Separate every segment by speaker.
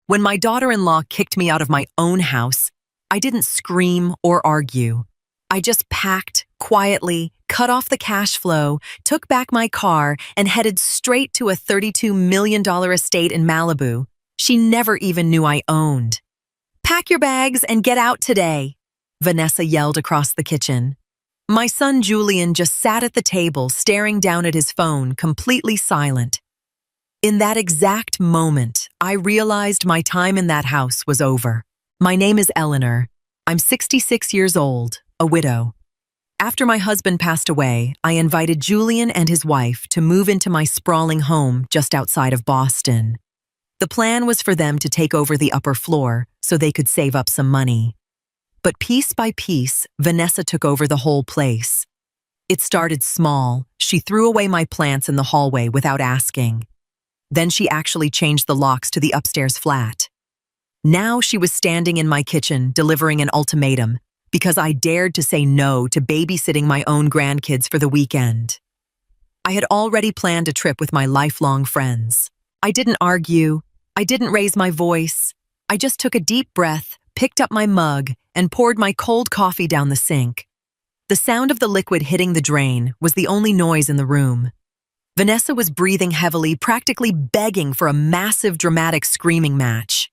Speaker 1: When my daughter-in-law kicked me out of my own house, I didn't scream or argue. I just packed, quietly, cut off the cash flow, took back my car, and headed straight to a $32 million estate in Malibu she never even knew I owned. "Pack your bags and get out today," Vanessa yelled across the kitchen. My son Julian just sat at the table, staring down at his phone, completely silent. In that exact moment, I realized my time in that house was over. My name is Eleanor. I'm 66 years old, a widow. After my husband passed away, I invited Julian and his wife to move into my sprawling home just outside of Boston. The plan was for them to take over the upper floor so they could save up some money. But piece by piece, Vanessa took over the whole place. It started small. She threw away my plants in the hallway without asking. Then she actually changed the locks to the upstairs flat. Now she was standing in my kitchen delivering an ultimatum because I dared to say no to babysitting my own grandkids for the weekend. I had already planned a trip with my lifelong friends. I didn't argue. I didn't raise my voice. I just took a deep breath, picked up my mug, and poured my cold coffee down the sink. The sound of the liquid hitting the drain was the only noise in the room. Vanessa was breathing heavily, practically begging for a massive, dramatic screaming match.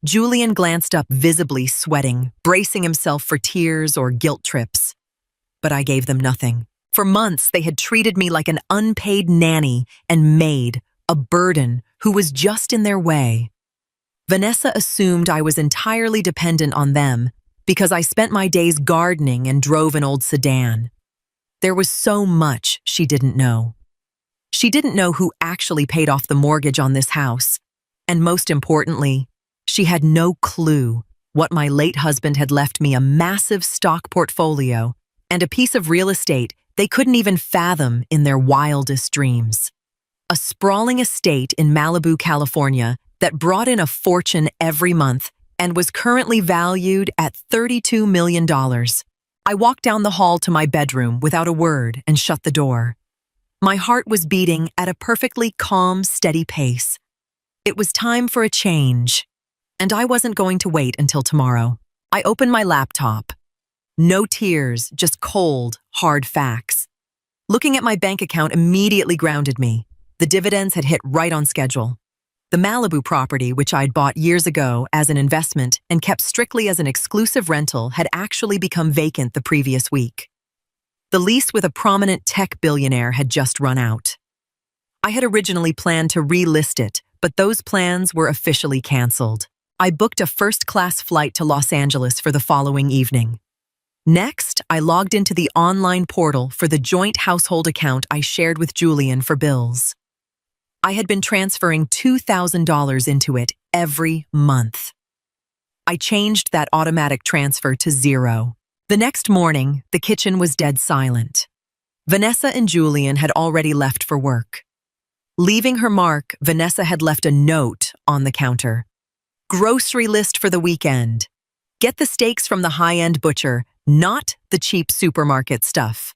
Speaker 1: Julian glanced up, visibly sweating, bracing himself for tears or guilt trips. But I gave them nothing. For months, they had treated me like an unpaid nanny and maid, a burden who was just in their way. Vanessa assumed I was entirely dependent on them because I spent my days gardening and drove an old sedan. There was so much she didn't know. She didn't know who actually paid off the mortgage on this house. And most importantly, she had no clue what my late husband had left me: a massive stock portfolio and a piece of real estate they couldn't even fathom in their wildest dreams. A sprawling estate in Malibu, California that brought in a fortune every month and was currently valued at $32 million. I walked down the hall to my bedroom without a word and shut the door. My heart was beating at a perfectly calm, steady pace. It was time for a change, and I wasn't going to wait until tomorrow. I opened my laptop. No tears, just cold, hard facts. Looking at my bank account immediately grounded me. The dividends had hit right on schedule. The Malibu property, which I'd bought years ago as an investment and kept strictly as an exclusive rental, had actually become vacant the previous week. The lease with a prominent tech billionaire had just run out. I had originally planned to relist it, but those plans were officially canceled. I booked a first-class flight to Los Angeles for the following evening. Next, I logged into the online portal for the joint household account I shared with Julian for bills. I had been transferring $2,000 into it every month. I changed that automatic transfer to $0. The next morning, the kitchen was dead silent. Vanessa and Julian had already left for work. Leaving her mark, Vanessa had left a note on the counter. "Grocery list for the weekend. Get the steaks from the high-end butcher, not the cheap supermarket stuff."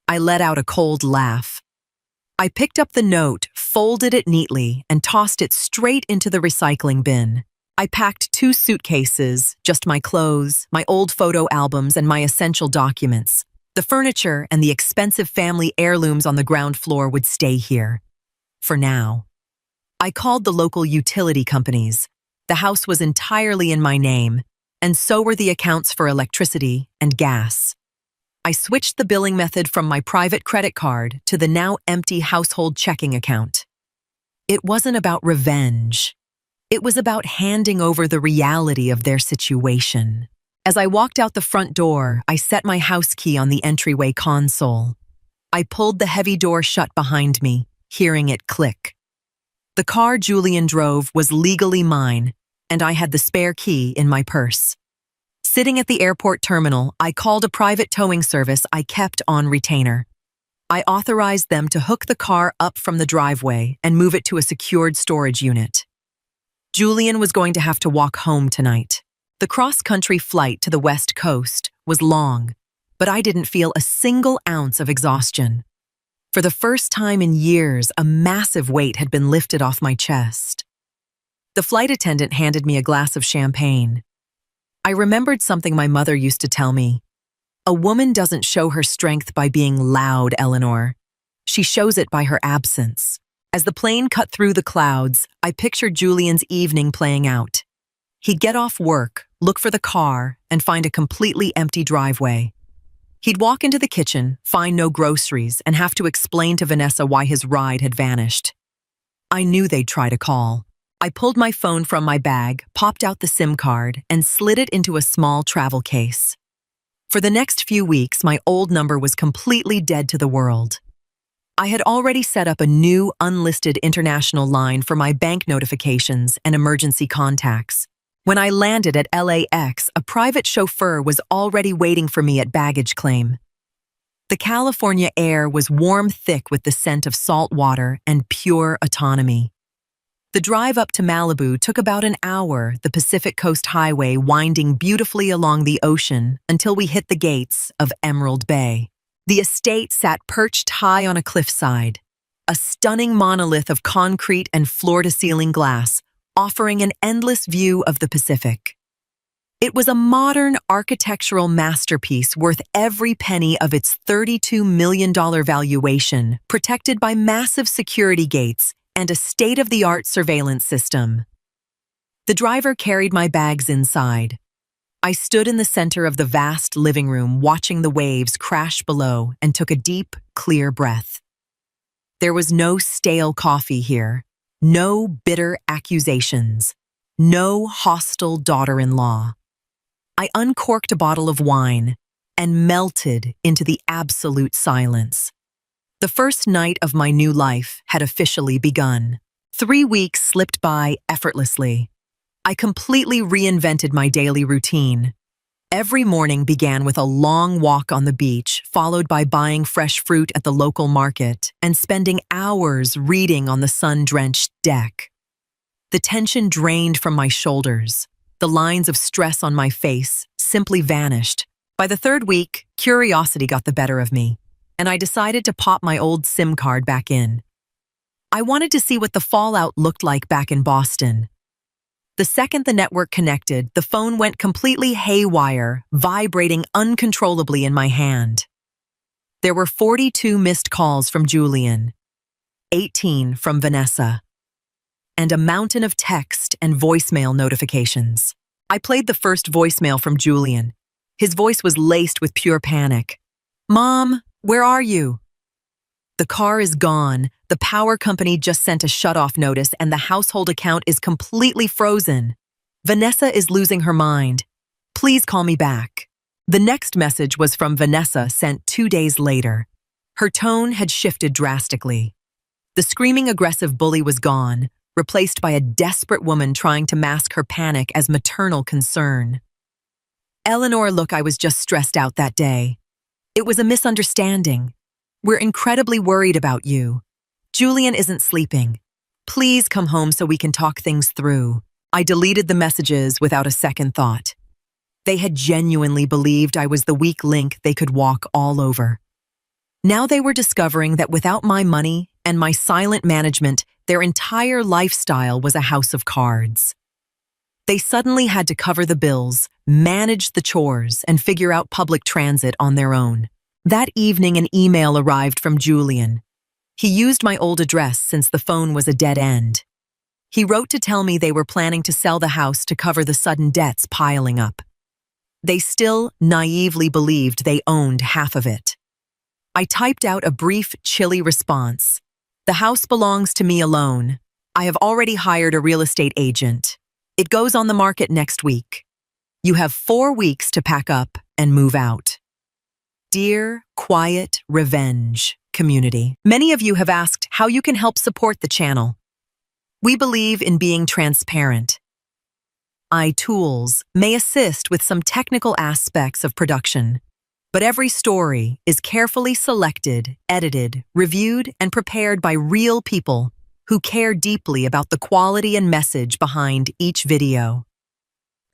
Speaker 1: I let out a cold laugh. I picked up the note, folded it neatly, and tossed it straight into the recycling bin. I packed 2 suitcases, just my clothes, my old photo albums, and my essential documents. The furniture and the expensive family heirlooms on the ground floor would stay here. For now. I called the local utility companies. The house was entirely in my name, and so were the accounts for electricity and gas. I switched the billing method from my private credit card to the now empty household checking account. It wasn't about revenge. It was about handing over the reality of their situation. As I walked out the front door, I set my house key on the entryway console. I pulled the heavy door shut behind me, hearing it click. The car Julian drove was legally mine, and I had the spare key in my purse. Sitting at the airport terminal, I called a private towing service I kept on retainer. I authorized them to hook the car up from the driveway and move it to a secured storage unit. Julian was going to have to walk home tonight. The cross-country flight to the West Coast was long, but I didn't feel a single ounce of exhaustion. For the first time in years, a massive weight had been lifted off my chest. The flight attendant handed me a glass of champagne. I remembered something my mother used to tell me. A woman doesn't show her strength by being loud, Eleanor. She shows it by her absence. As the plane cut through the clouds, I pictured Julian's evening playing out. He'd get off work, look for the car, and find a completely empty driveway. He'd walk into the kitchen, find no groceries, and have to explain to Vanessa why his ride had vanished. I knew they'd try to call. I pulled my phone from my bag, popped out the SIM card, and slid it into a small travel case. For the next few weeks, my old number was completely dead to the world. I had already set up a new, unlisted international line for my bank notifications and emergency contacts. When I landed at LAX, a private chauffeur was already waiting for me at baggage claim. The California air was warm, thick with the scent of salt water and pure autonomy. The drive up to Malibu took about an hour, the Pacific Coast Highway winding beautifully along the ocean until we hit the gates of Emerald Bay. The estate sat perched high on a cliffside, a stunning monolith of concrete and floor-to-ceiling glass, offering an endless view of the Pacific. It was a modern architectural masterpiece worth every penny of its $32 million valuation, protected by massive security gates and a state-of-the-art surveillance system. The driver carried my bags inside. I stood in the center of the vast living room, watching the waves crash below, and took a deep, clear breath. There was no stale coffee here, no bitter accusations, no hostile daughter-in-law. I uncorked a bottle of wine and melted into the absolute silence. The first night of my new life had officially begun. 3 weeks slipped by effortlessly. I completely reinvented my daily routine. Every morning began with a long walk on the beach, followed by buying fresh fruit at the local market and spending hours reading on the sun-drenched deck. The tension drained from my shoulders. The lines of stress on my face simply vanished. By the 3rd week, curiosity got the better of me, and I decided to pop my old SIM card back in. I wanted to see what the fallout looked like back in Boston. The second the network connected, the phone went completely haywire, vibrating uncontrollably in my hand. There were 42 missed calls from Julian, 18 from Vanessa, and a mountain of text and voicemail notifications. I played the first voicemail from Julian. His voice was laced with pure panic. "Mom, where are you? The car is gone. The power company just sent a shut-off notice and the household account is completely frozen. Vanessa is losing her mind. Please call me back." The next message was from Vanessa, sent 2 days later. Her tone had shifted drastically. The screaming, aggressive bully was gone, replaced by a desperate woman trying to mask her panic as maternal concern. "Eleanor, look, I was just stressed out that day. It was a misunderstanding. We're incredibly worried about you. Julian isn't sleeping. Please come home so we can talk things through." I deleted the messages without a second thought. They had genuinely believed I was the weak link they could walk all over. Now they were discovering that without my money and my silent management, their entire lifestyle was a house of cards. They suddenly had to cover the bills, manage the chores, and figure out public transit on their own. That evening, an email arrived from Julian. He used my old address since the phone was a dead end. He wrote to tell me they were planning to sell the house to cover the sudden debts piling up. They still naively believed they owned half of it. I typed out a brief, chilly response. "The house belongs to me alone. I have already hired a real estate agent. It goes on the market next week. You have 4 weeks to pack up and move out." Dear Quiet Revenge community, many of you have asked how you can help support the channel. We believe in being transparent. iTools may assist with some technical aspects of production, but every story is carefully selected, edited, reviewed, and prepared by real people who care deeply about the quality and message behind each video.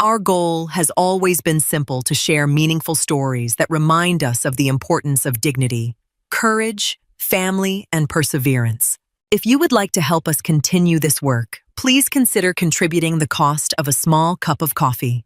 Speaker 1: Our goal has always been simple: to share meaningful stories that remind us of the importance of dignity, courage, family, and perseverance. If you would like to help us continue this work, please consider contributing the cost of a small cup of coffee.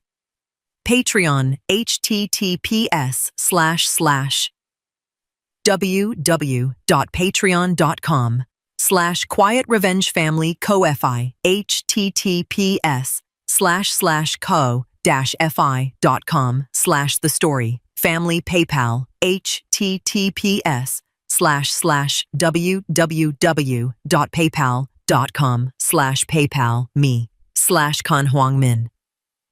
Speaker 1: Patreon, https://www.patreon.com/quiet-revenge-family-co-fi, https://co-fi.com/the story, family PayPal, https://www.paypal.com/PayPal me/Kan Huang Min.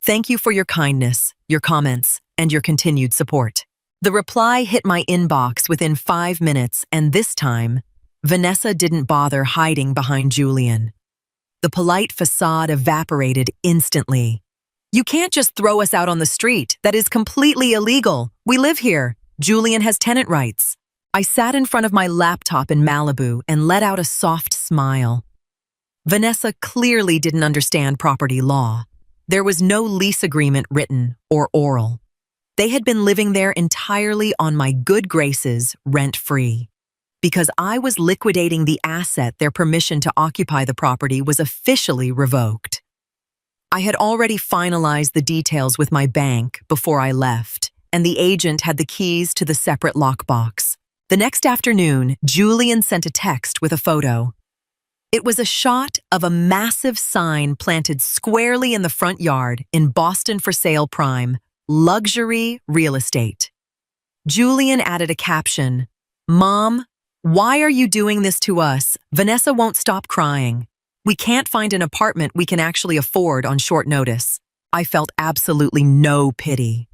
Speaker 1: Thank you for your kindness, your comments, and your continued support. The reply hit my inbox within 5 minutes, and this time, Vanessa didn't bother hiding behind Julian. The polite facade evaporated instantly. "You can't just throw us out on the street. That is completely illegal. We live here. Julian has tenant rights." I sat in front of my laptop in Malibu and let out a soft smile. Vanessa clearly didn't understand property law. There was no lease agreement written or oral. They had been living there entirely on my good graces, rent-free. Because I was liquidating the asset, their permission to occupy the property was officially revoked. I had already finalized the details with my bank before I left, and the agent had the keys to the separate lockbox. The next afternoon, Julian sent a text with a photo. It was a shot of a massive sign planted squarely in the front yard in Boston for Sale Prime, luxury real estate. Julian added a caption, "Mom, why are you doing this to us? Vanessa won't stop crying. We can't find an apartment we can actually afford on short notice." I felt absolutely no pity.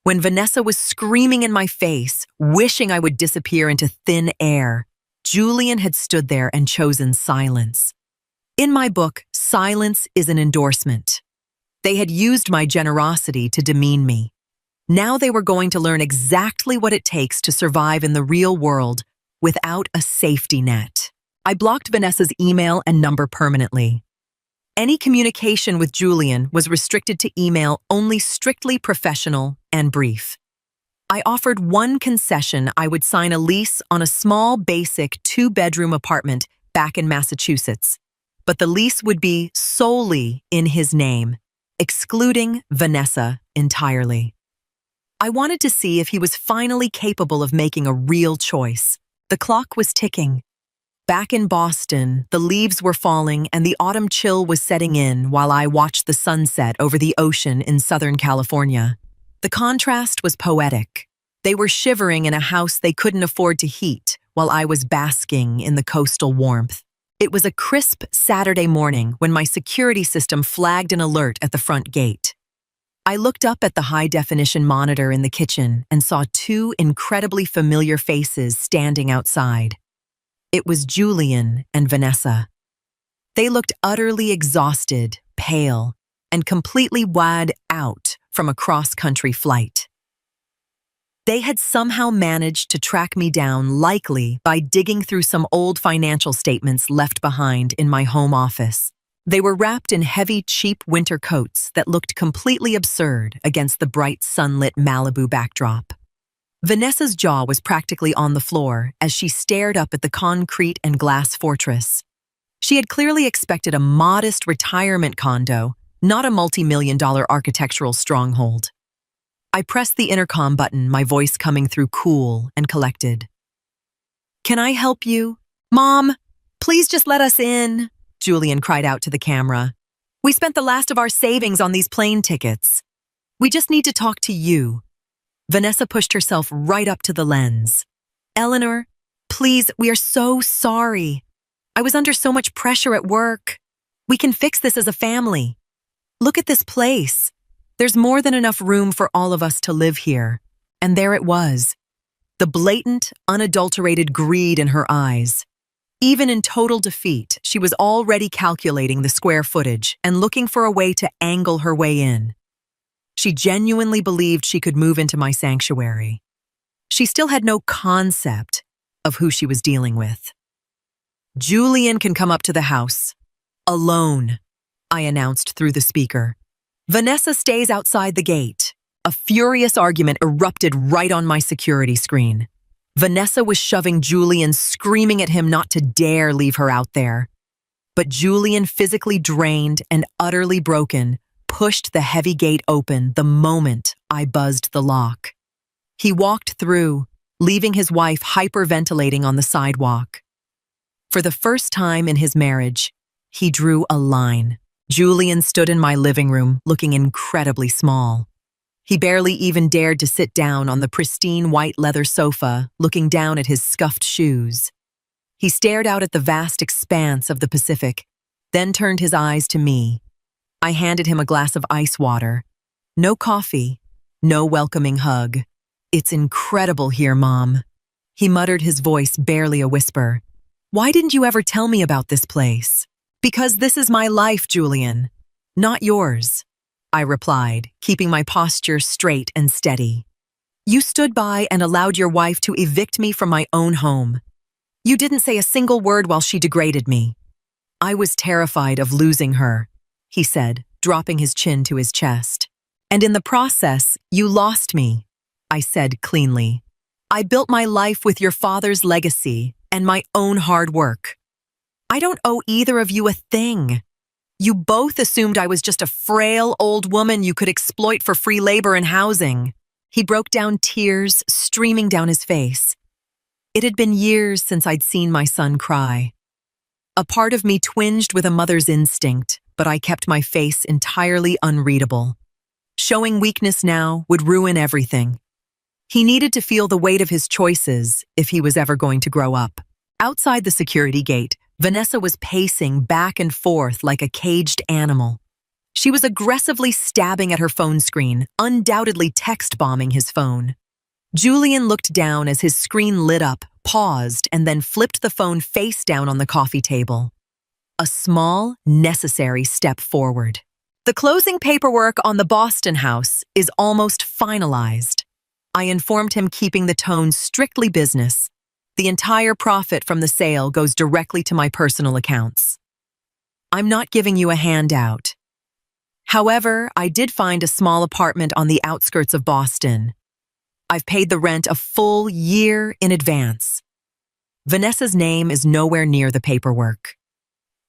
Speaker 1: When Vanessa was screaming in my face, wishing I would disappear into thin air, Julian had stood there and chosen silence. In my book, silence is an endorsement. They had used my generosity to demean me. Now they were going to learn exactly what it takes to survive in the real world without a safety net. I blocked Vanessa's email and number permanently. Any communication with Julian was restricted to email, only strictly professional and brief. I offered one concession: I would sign a lease on a small, basic 2-bedroom apartment back in Massachusetts, but the lease would be solely in his name, excluding Vanessa entirely. I wanted to see if he was finally capable of making a real choice. The clock was ticking. Back in Boston, the leaves were falling and the autumn chill was setting in while I watched the sunset over the ocean in Southern California. The contrast was poetic. They were shivering in a house they couldn't afford to heat, while I was basking in the coastal warmth. It was a crisp Saturday morning when my security system flagged an alert at the front gate. I looked up at the high-definition monitor in the kitchen and saw 2 incredibly familiar faces standing outside. It was Julian and Vanessa. They looked utterly exhausted, pale, and completely wad out from a cross-country flight. They had somehow managed to track me down, likely by digging through some old financial statements left behind in my home office. They were wrapped in heavy, cheap winter coats that looked completely absurd against the bright, sunlit Malibu backdrop. Vanessa's jaw was practically on the floor as she stared up at the concrete and glass fortress. She had clearly expected a modest retirement condo, not a multi-million-dollar architectural stronghold. I pressed the intercom button, my voice coming through cool and collected. "Can I help you?" "Mom, please just let us in," Julian cried out to the camera. "We spent the last of our savings on these plane tickets. We just need to talk to you." Vanessa pushed herself right up to the lens. "Eleanor, please, we are so sorry. I was under so much pressure at work. We can fix this as a family. Look at this place. There's more than enough room for all of us to live here." And there it was, the blatant, unadulterated greed in her eyes. Even in total defeat, she was already calculating the square footage and looking for a way to angle her way in. She genuinely believed she could move into my sanctuary. She still had no concept of who she was dealing with. "Julian can come up to the house. Alone," I announced through the speaker. "Vanessa stays outside the gate." A furious argument erupted right on my security screen. Vanessa was shoving Julian, screaming at him not to dare leave her out there. But Julian, physically drained and utterly broken, pushed the heavy gate open the moment I buzzed the lock. He walked through, leaving his wife hyperventilating on the sidewalk. For the first time in his marriage, he drew a line. Julian stood in my living room, looking incredibly small. He barely even dared to sit down on the pristine white leather sofa, looking down at his scuffed shoes. He stared out at the vast expanse of the Pacific, then turned his eyes to me. I handed him a glass of ice water. No coffee, no welcoming hug. "It's incredible here, Mom." He muttered, his voice barely a whisper. "Why didn't you ever tell me about this place?" "Because this is my life, Julian, not yours," I replied, keeping my posture straight and steady. "You stood by and allowed your wife to evict me from my own home. You didn't say a single word while she degraded me." "I was terrified of losing her," he said, dropping his chin to his chest. "And in the process, you lost me," I said cleanly. "I built my life with your father's legacy and my own hard work. I don't owe either of you a thing. You both assumed I was just a frail old woman you could exploit for free labor and housing." He broke down, tears streaming down his face. It had been years since I'd seen my son cry. A part of me twinged with a mother's instinct, but I kept my face entirely unreadable. Showing weakness now would ruin everything. He needed to feel the weight of his choices if he was ever going to grow up. Outside the security gate, Vanessa was pacing back and forth like a caged animal. She was aggressively stabbing at her phone screen, undoubtedly text-bombing his phone. Julian looked down as his screen lit up, paused, and then flipped the phone face down on the coffee table. A small, necessary step forward. "The closing paperwork on the Boston house is almost finalized," I informed him, keeping the tone strictly business. "The entire profit from the sale goes directly to my personal accounts. I'm not giving you a handout. However, I did find a small apartment on the outskirts of Boston. I've paid the rent a full year in advance. Vanessa's name is nowhere near the paperwork.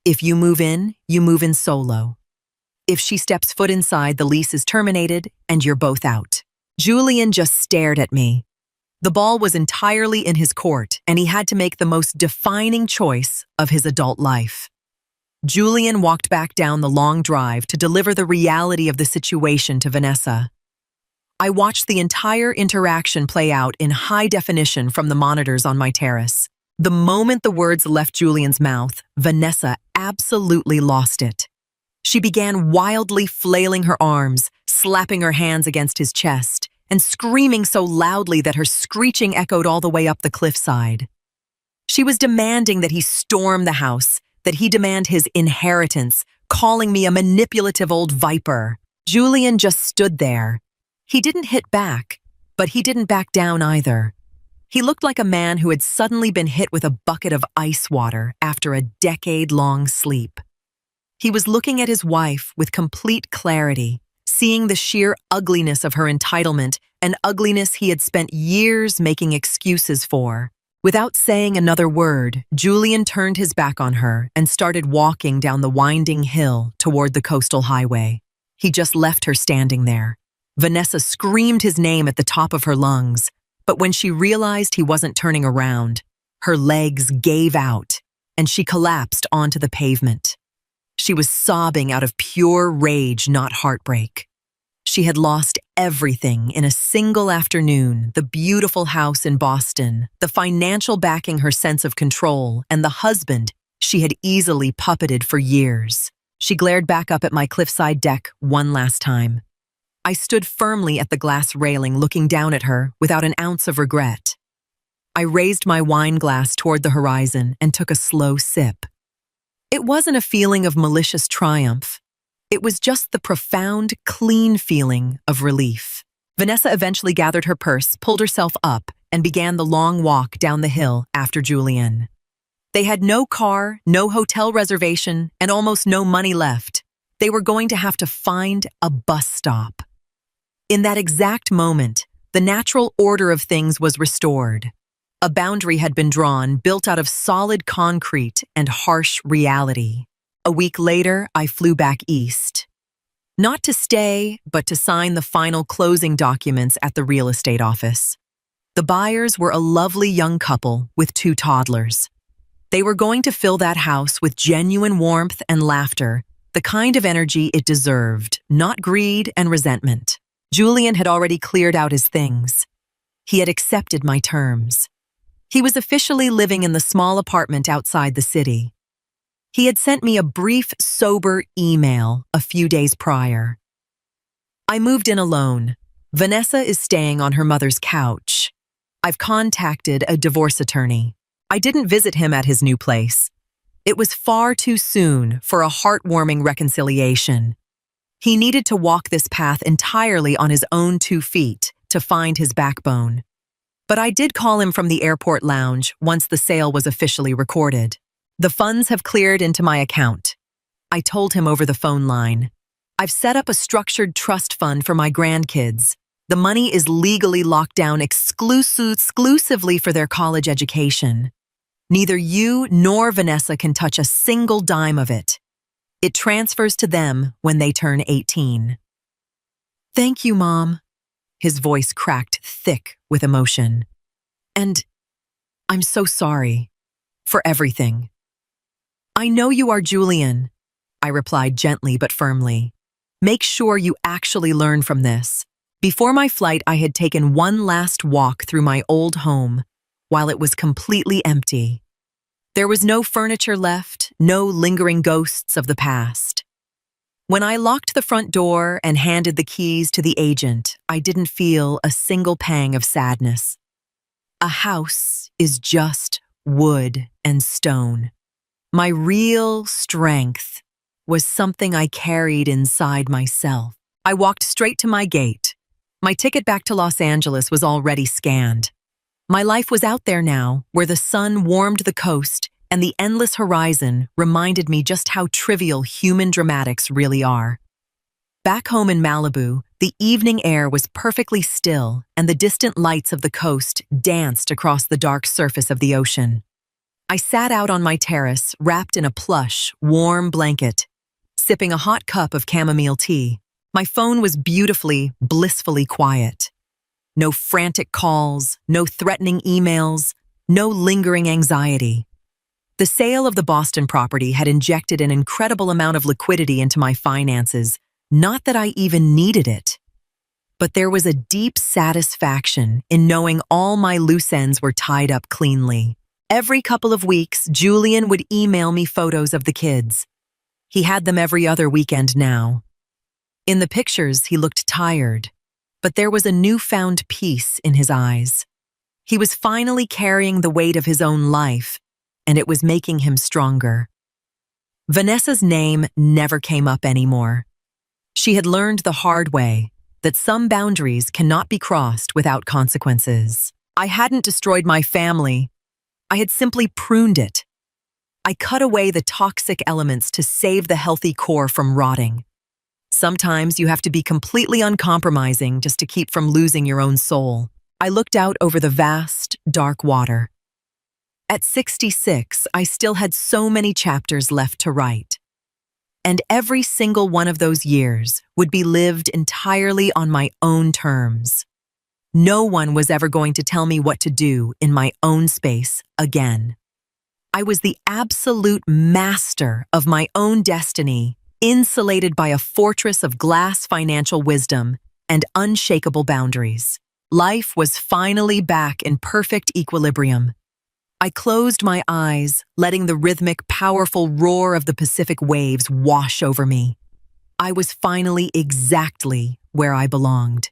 Speaker 1: If you move in solo. If she steps foot inside, the lease is terminated and you're both out." Julian just stared at me. The ball was entirely in his court, and he had to make the most defining choice of his adult life. Julian walked back down the long drive to deliver the reality of the situation to Vanessa. I watched the entire interaction play out in high definition from the monitors on my terrace. The moment the words left Julian's mouth, Vanessa absolutely lost it. She began wildly flailing her arms, slapping her hands against his chest, and screaming so loudly that her screeching echoed all the way up the cliffside. She was demanding that he storm the house, that he demand his inheritance, calling me a manipulative old viper. Julian just stood there. He didn't hit back, but he didn't back down either. He looked like a man who had suddenly been hit with a bucket of ice water after a decade-long sleep. He was looking at his wife with complete clarity, seeing the sheer ugliness of her entitlement, an ugliness he had spent years making excuses for. Without saying another word, Julian turned his back on her and started walking down the winding hill toward the coastal highway. He just left her standing there. Vanessa screamed his name at the top of her lungs, but when she realized he wasn't turning around, her legs gave out and she collapsed onto the pavement. She was sobbing out of pure rage, not heartbreak. She had lost everything in a single afternoon: the beautiful house in Boston, the financial backing, her sense of control, and the husband she had easily puppeted for years. She glared back up at my cliffside deck one last time. I stood firmly at the glass railing, looking down at her without an ounce of regret. I raised my wine glass toward the horizon and took a slow sip. It wasn't a feeling of malicious triumph. It was just the profound, clean feeling of relief. Vanessa eventually gathered her purse, pulled herself up, and began the long walk down the hill after Julian. They had no car, no hotel reservation, and almost no money left. They were going to have to find a bus stop. In that exact moment, the natural order of things was restored. A boundary had been drawn, built out of solid concrete and harsh reality. A week later, I flew back east. Not to stay, but to sign the final closing documents at the real estate office. The buyers were a lovely young couple with 2 toddlers. They were going to fill that house with genuine warmth and laughter, the kind of energy it deserved, not greed and resentment. Julian had already cleared out his things. He had accepted my terms. He was officially living in the small apartment outside the city. He had sent me a brief, sober email a few days prior. I moved in alone. Vanessa is staying on her mother's couch. I've contacted a divorce attorney. I didn't visit him at his new place. It was far too soon for a heartwarming reconciliation. He needed to walk this path entirely on his own 2 feet to find his backbone. But I did call him from the airport lounge once the sale was officially recorded. The funds have cleared into my account. I told him over the phone line. I've set up a structured trust fund for my grandkids. The money is legally locked down exclusively for their college education. Neither you nor Vanessa can touch a single dime of it. It transfers to them when they turn 18. Thank you, Mom. His voice cracked thick with emotion. And I'm so sorry for everything. I know you are Julian, I replied gently but firmly. Make sure you actually learn from this. Before my flight, I had taken one last walk through my old home while it was completely empty. There was no furniture left, no lingering ghosts of the past. When I locked the front door and handed the keys to the agent, I didn't feel a single pang of sadness. A house is just wood and stone. My real strength was something I carried inside myself. I walked straight to my gate. My ticket back to Los Angeles was already scanned. My life was out there now, where the sun warmed the coast and the endless horizon reminded me just how trivial human dramatics really are. Back home in Malibu, the evening air was perfectly still and the distant lights of the coast danced across the dark surface of the ocean. I sat out on my terrace, wrapped in a plush, warm blanket, sipping a hot cup of chamomile tea. My phone was beautifully, blissfully quiet. No frantic calls, no threatening emails, no lingering anxiety. The sale of the Boston property had injected an incredible amount of liquidity into my finances, not that I even needed it. But there was a deep satisfaction in knowing all my loose ends were tied up cleanly. Every couple of weeks, Julian would email me photos of the kids. He had them every other weekend now. In the pictures, he looked tired, but there was a newfound peace in his eyes. He was finally carrying the weight of his own life, and it was making him stronger. Vanessa's name never came up anymore. She had learned the hard way that some boundaries cannot be crossed without consequences. I hadn't destroyed my family. I had simply pruned it. I cut away the toxic elements to save the healthy core from rotting. Sometimes you have to be completely uncompromising just to keep from losing your own soul. I looked out over the vast, dark water. At 66, I still had so many chapters left to write. And every single one of those years would be lived entirely on my own terms. No one was ever going to tell me what to do in my own space again. I was the absolute master of my own destiny, insulated by a fortress of glass financial wisdom and unshakable boundaries. Life was finally back in perfect equilibrium. I closed my eyes, letting the rhythmic, powerful roar of the Pacific waves wash over me. I was finally exactly where I belonged.